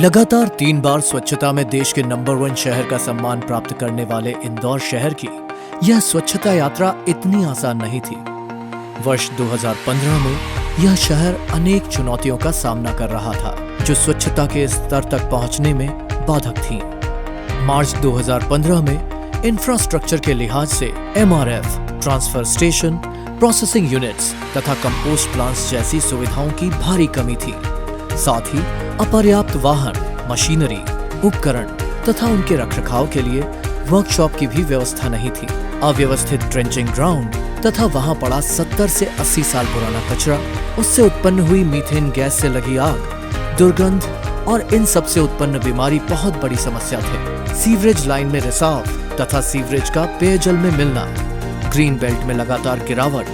लगातार 3 बार स्वच्छता में देश के नंबर 1 शहर का सम्मान प्राप्त करने वाले इंदौर शहर की यह स्वच्छता यात्रा इतनी आसान नहीं थी। वर्ष 2015 में यह शहर अनेक चुनौतियों का सामना कर रहा था, जो स्वच्छता के स्तर तक पहुंचने में बाधक थीं। मार्च 2015 में इंफ्रास्ट्रक्चर के लिहाज से MRF, transfer station, processing units तथा कंपोस्ट प्लांट्स जैसी सुविधाओं की भारी कमी थी। साथ ही अपर्याप्त वाहन, मशीनरी, उपकरण तथा उनके रखरखाव के लिए वर्कशॉप की भी व्यवस्था नहीं थी। अव्यवस्थित ट्रेंचिंग ग्राउंड तथा वहां पड़ा 70 से 80 साल पुराना कचरा, उससे उत्पन्न हुई मीथेन गैस से लगी आग, दुर्गंध और इन सब से उत्पन्न बीमारी बहुत बड़ी समस्या थे। सीवरेज लाइन में रिसाव तथा सीवरेज का पेयजल में मिलना, ग्रीन बेल्ट में लगातार गिरावट,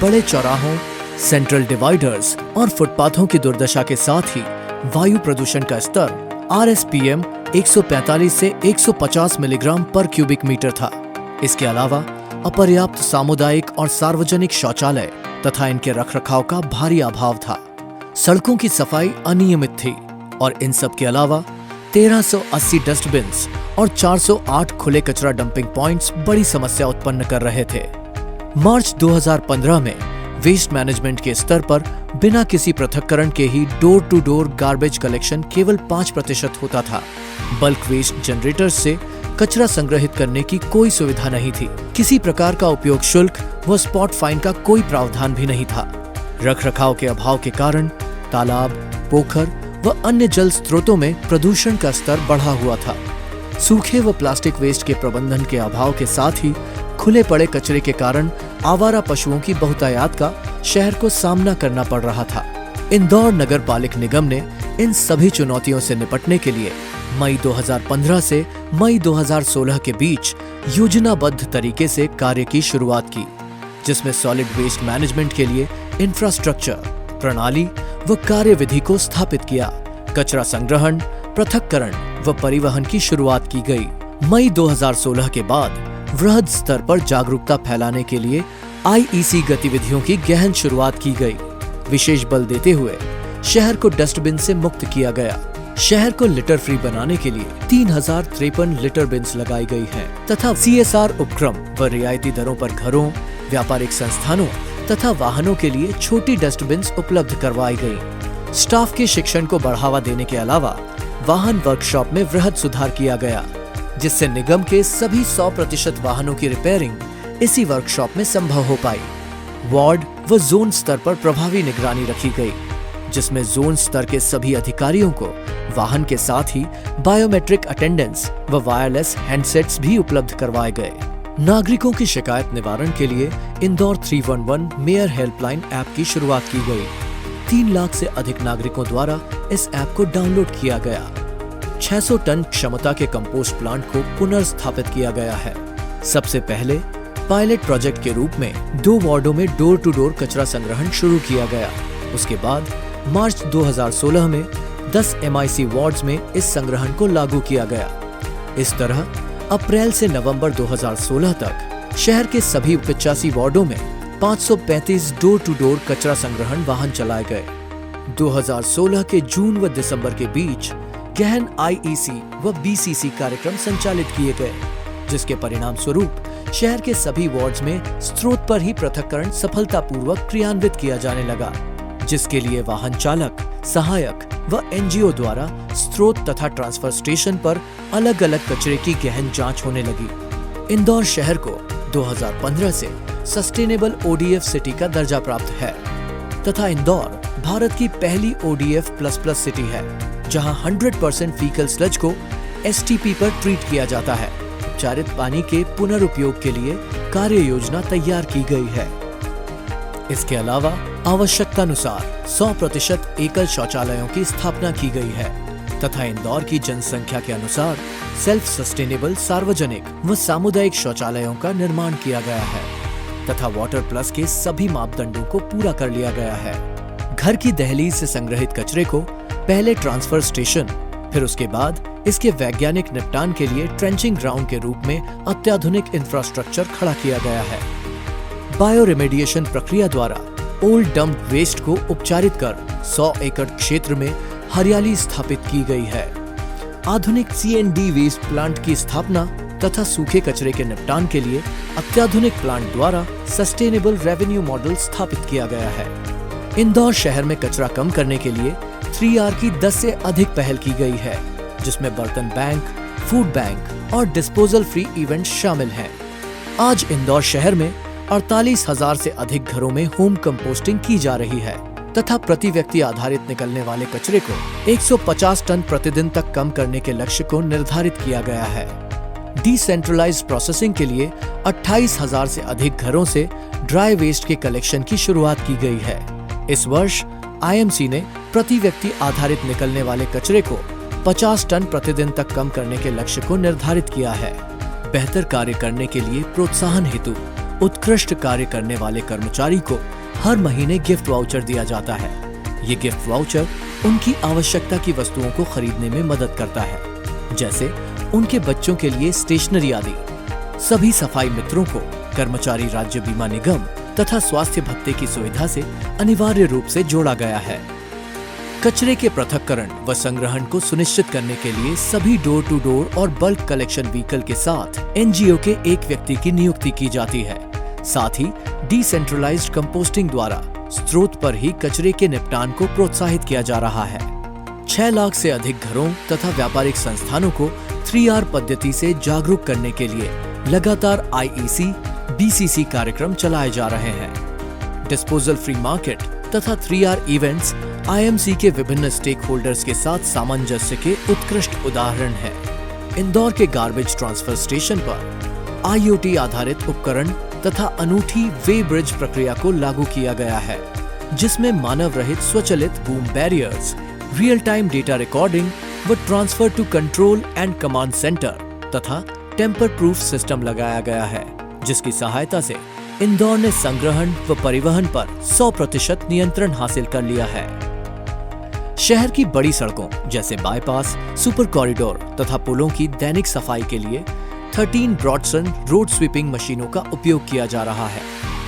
बड़े चौराहों, सेंट्रल डिवाइडर्स और फुटपाथों की दुर्दशा के साथ ही वायु प्रदूषण का स्तर RSPM 145 से 150 मिलीग्राम पर क्यूबिक मीटर था। इसके अलावा अपर्याप्त सामुदायिक और सार्वजनिक शौचालय तथा इनके रखरखाव का भारी अभाव था। सड़कों की सफाई अनियमित थी और इन सब के अलावा 1380 डस्टबिन्स और 408 खुले कचरा डंपिंग पॉइंट्स बड़ी समस्या उत्पन्न कर रहे थे। मार्च 2015 में वेस्ट मैनेजमेंट के स्तर पर बिना किसी पृथक्करण के ही door to door garbage collection केवल 5% होता था। बल्क वेस्ट जनरेटर्स से कचरा संग्रहित करने की कोई सुविधा नहीं थी। किसी प्रकार का उपयोग शुल्क व स्पॉट फाइन का कोई प्रावधान भी नहीं था। रखरखाव के अभाव के कारण तालाब, पोखर व अन्य जल स्रोतों में प्रदूषण का स्तर बढ़ा हुआ था। सूखे व प्लास्टिक वेस्ट के प्रबंधन के अभाव के साथ ही खुले पड़े कचरे के कारण आवारा पशुओं की बहुतायत का शहर को सामना करना पड़ रहा था। इंदौर नगर पालिक निगम ने इन सभी चुनौतियों से निपटने के लिए मई 2015 से मई 2016 के बीच योजनाबद्ध तरीके से कार्य की शुरुआत की, जिसमें सॉलिड वेस्ट मैनेजमेंट के लिए इंफ्रास्ट्रक्चर, प्रणाली व कार्यविधि को स्थापित किया। कचरा संग्रहण, पृथक्करण व परिवहन की शुरुआत की गई। मई 2016 के बाद वृहद स्तर पर जागरूकता फैलाने के लिए IEC गतिविधियों की गहन शुरुआत की गई। विशेष बल देते हुए शहर को डस्टबिन से मुक्त किया गया। शहर को लिटर फ्री बनाने के लिए 3053 लिटर बिन्स लगाई गई हैं तथा CSR उपक्रम व रियायती दरों पर घरों, व्यापारिक संस्थानों तथा वाहनों के लिए छोटी डस्टबिन्स उपलब्ध करवाई गई। स्टाफ के शिक्षण को बढ़ावा देने के अलावा वाहन वर्कशॉप में वृहद सुधार किया गया, जिससे निगम के सभी 100% वाहनों की रिपेयरिंग इसी वर्कशॉप में संभव हो पाई। वार्ड व जोन स्तर पर प्रभावी निगरानी रखी गई, जिसमें जोन स्तर के सभी अधिकारियों को वाहन के साथ ही बायोमेट्रिक अटेंडेंस व वायरलेस हैंडसेट्स भी उपलब्ध करवाए गए। नागरिकों की शिकायत निवारण के लिए इंदौर 311 मेयर हेल्पलाइन ऐप की शुरुआत की गई। 3 लाख से अधिक नागरिकों द्वारा इस ऐप को डाउनलोड किया गया। 600 टन क्षमता के कंपोस्ट प्लांट को पुनर्स्थापित किया गया है। सबसे पहले पायलट प्रोजेक्ट के रूप में 2 वार्डों में डोर टू डोर कचरा संग्रहण शुरू किया गया। उसके बाद मार्च 2016 में 10 MIC वार्ड्स में इस संग्रहण को लागू किया गया। इस तरह अप्रैल से नवंबर 2016 तक शहर के सभी 85 वार्डों में 535 डोर टू डोर कचरा संग्रहण वाहन चलाए गए। 2016 के जून व दिसंबर के बीच गहन IEC व BCC कार्यक्रम संचालित किए गए, जिसके परिणाम स्वरूप शहर के सभी वार्ड्स में स्रोत पर ही पृथक्करण सफलतापूर्वक क्रियान्वित किया जाने लगा, जिसके लिए वाहन चालक, सहायक व NGO द्वारा स्रोत तथा ट्रांसफर स्टेशन पर अलग अलग कचरे की गहन जांच होने लगी। इंदौर शहर को 2015 से सस्टेनेबल ODF सिटी का दर्जा प्राप्त है तथा इंदौर भारत की पहली ODF++ सिटी है, जहां 100% फीकल स्लज को STP पर ट्रीट किया जाता है। उपचारित पानी के पुनर्उपयोग के लिए कार्य योजना तैयार की गई है। इसके अलावा आवश्यकतानुसार 100% एकल शौचालयों की स्थापना की गई है तथा इंदौर की जनसंख्या के अनुसार सेल्फ सस्टेनेबल सार्वजनिक व सामुदायिक शौचालयों का निर्माण किया गया है तथा वाटर प्लस के सभी मापदंडों को पूरा कर लिया गया है। घर की दहलीज से संग्रहित कचरे को पहले ट्रांसफर स्टेशन, फिर उसके बाद इसके वैज्ञानिक निपटान के लिए ट्रेंचिंग ग्राउंड के रूप में अत्याधुनिक इंफ्रास्ट्रक्चर खड़ा किया गया है। बायो रेमेडिएशन प्रक्रिया द्वारा ओल्ड डंप वेस्ट को उपचारित कर 100 एकड़ क्षेत्र में हरियाली स्थापित की गई है। आधुनिक C&D वेस्ट प्लांट की स्थापना तथा सूखे कचरे के निपटान के लिए अत्याधुनिक प्लांट द्वारा सस्टेनेबल रेवेन्यू मॉडल स्थापित किया गया है। इंदौर शहर में कचरा कम करने के लिए 3R की 10 से अधिक पहल की गई है, जिसमें बर्तन बैंक, फूड बैंक और डिस्पोजल फ्री इवेंट शामिल हैं। आज इंदौर शहर में 48,000 से अधिक घरों में होम कंपोस्टिंग की जा रही है तथा प्रति व्यक्ति आधारित निकलने वाले कचरे को 150 टन प्रतिदिन तक कम करने के लक्ष्य को निर्धारित किया गया है। डिसेंट्रलाइज्ड प्रोसेसिंग के लिए 28,000 से अधिक घरों से ड्राई वेस्ट के कलेक्शन की शुरुआत की गई है। इस वर्ष IMC ने प्रति व्यक्ति आधारित निकलने वाले कचरे को 50 टन प्रतिदिन तक कम करने के लक्ष्य को निर्धारित किया है। बेहतर कार्य करने के लिए प्रोत्साहन हेतु उत्कृष्ट कार्य करने वाले कर्मचारी को हर महीने गिफ्ट वाउचर दिया जाता है। ये गिफ्ट वाउचर उनकी आवश्यकता की वस्तुओं को खरीदने में मदद करता है, जैसे उनके बच्चों के लिए स्टेशनरी आदि। सभी सफाई मित्रों को कर्मचारी राज्य बीमा निगम तथा स्वास्थ्य भत्ते की सुविधा से अनिवार्य रूप से जोड़ा गया है। कचरे के पृथक्करण व संग्रहण को सुनिश्चित करने के लिए सभी डोर टू डोर और बल्क कलेक्शन व्हीकल के साथ NGO के एक व्यक्ति की नियुक्ति की जाती है। साथ ही डिसेंट्रलाइज्ड कंपोस्टिंग द्वारा स्रोत पर ही कचरे के निपटान को प्रोत्साहित किया जा रहा है। 6 लाख से अधिक घरों तथा व्यापारिक संस्थानों को 3R पद्धति से जागरूक करने के लिए लगातार IEC, BCC कार्यक्रम चलाए जा रहे हैं। डिस्पोजल फ्री मार्केट तथा 3R इवेंट्स IMC के विभिन्न स्टेक होल्डर्स के साथ सामंजस्य के उत्कृष्ट उदाहरण हैं। इंदौर के गार्बेज ट्रांसफर स्टेशन पर IoT आधारित उपकरण तथा अनूठी वे ब्रिज प्रक्रिया को लागू किया गया है, जिसमें मानव रहित स्वचालित boom barriers, real time data recording व transfer to control and command centre तथा टेम्पर प्रूफ सिस्टम लगाया गया है, जिसकी सहायता से इंदौर ने संग्रहण व परिवहन पर 100% नियंत्रण हासिल कर लिया है। शहर की बड़ी सड़कों जैसे बाईपास, सुपर कॉरिडोर तथा पुलों की दैनिक सफाई के लिए 13 ब्रॉडसन रोड स्वीपिंग मशीनों का उपयोग किया जा रहा है,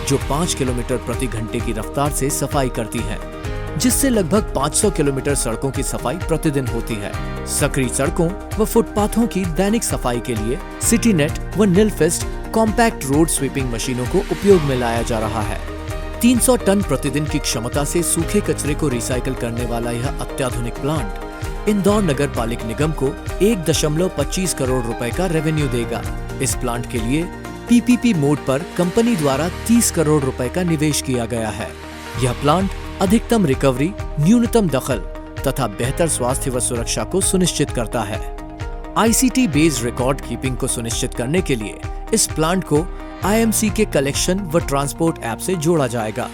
जो 5 किलोमीटर प्रति घंटे की रफ्तार से सफाई करती हैं, जिससे लगभग 500 किलोमीटर सड़कों की सफाई प्रतिदिन होती है। सक्रिय सड़कों व फुटपाथों की दैनिक सफाई के लिए सिटी नेट व निलफिस्ट कॉम्पैक्ट रोड स्वीपिंग मशीनों को उपयोग में लाया जा रहा है। 300 टन प्रतिदिन की क्षमता से सूखे कचरे को रिसाइकिल करने वाला यह अत्याधुनिक प्लांट इंदौर नगर पालिक निगम को 1.25 करोड़ रुपए का रेवेन्यू देगा। इस प्लांट के लिए PPP मोड पर कंपनी द्वारा 30 करोड़ रुपए का निवेश किया गया है। यह प्लांट अधिकतम रिकवरी, न्यूनतम दखल तथा बेहतर स्वास्थ्य व सुरक्षा को सुनिश्चित करता है। ICT बेस्ड रिकॉर्ड कीपिंग को सुनिश्चित करने के लिए इस प्लांट को IMC के कलेक्शन व ट्रांसपोर्ट ऐप से जोड़ा जाएगा।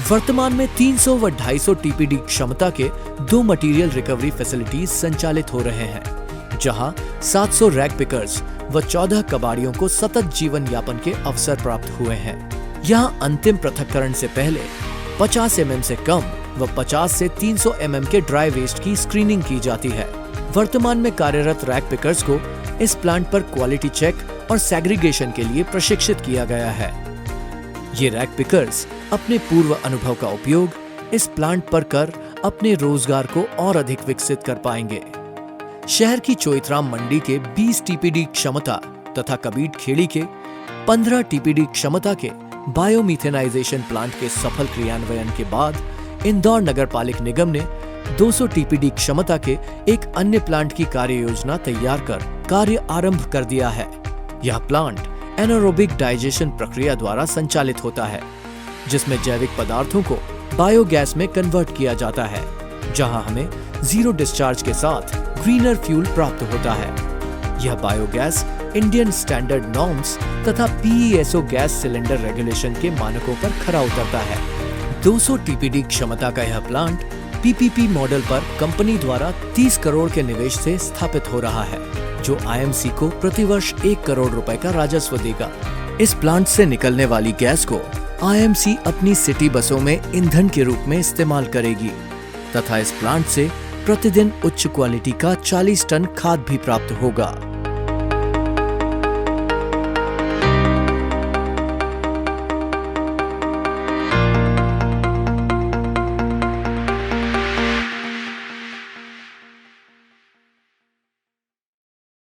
वर्तमान में 300 व 250 TPD क्षमता के 2 मटेरियल रिकवरी फैसिलिटीज संचालित हो रहे हैं, जहां 700 रैक पिकर्स व 14 कबाड़ियों को सतत जीवन यापन के अवसर प्राप्त हुए हैं। यहां अंतिम पृथक्करण से पहले 50 mm से कम व 50 से 300 mm के ड्राई वेस्ट की स्क्रीनिंग की जाती है। वर्तमान में कार्यरत रैक पिकर्स को इस प्लांट पर क्वालिटी चेक और सेग्रीगेशन के लिए प्रशिक्षित किया गया है। ये रैक पिकर्स अपने पूर्व अनुभव का उपयोग इस प्लांट पर कर अपने रोजगार को और अधिक विकसित कर पाएंगे। शहर की चोइथराम मंडी के 20 TPD क्षमता तथा कबीर खेड़ी के 15 TPD क्षमता के बायोमिथेनाइजेशन प्लांट के सफल क्रियान्वयन के बाद इंदौर नगर पालिक निगम ने 200 TPD क्षमता के एक अन्य प्लांट की कार्य योजना तैयार कर कार्य आरंभ कर दिया है। यह प्लांट एनारोबिक डाइजेशन प्रक्रिया द्वारा संचालित होता है, जिसमें जैविक पदार्थों को बायोगैस में कन्वर्ट किया जाता है, जहां हमें जीरो डिस्चार्ज के साथ ग्रीनर फ्यूल प्राप्त होता है। यह बायोगैस इंडियन स्टैंडर्ड नॉर्म्स तथा PESO गैस सिलेंडर रेगुलेशन के मानकों पर खरा उतरता है। 200 TPD क्षमता का यह प्लांट PPP मॉडल पर कंपनी द्वारा 30 करोड़ के निवेश से स्थापित हो रहा है, जो IMC को प्रतिवर्ष 1 करोड़ रुपए का राजस्व देगा। इस प्लांट से निकलने वाली गैस को IMC अपनी सिटी बसों में ईंधन के रूप में इस्तेमाल करेगी तथा इस प्लांट से प्रतिदिन उच्च क्वालिटी का 40 टन खाद भी प्राप्त होगा।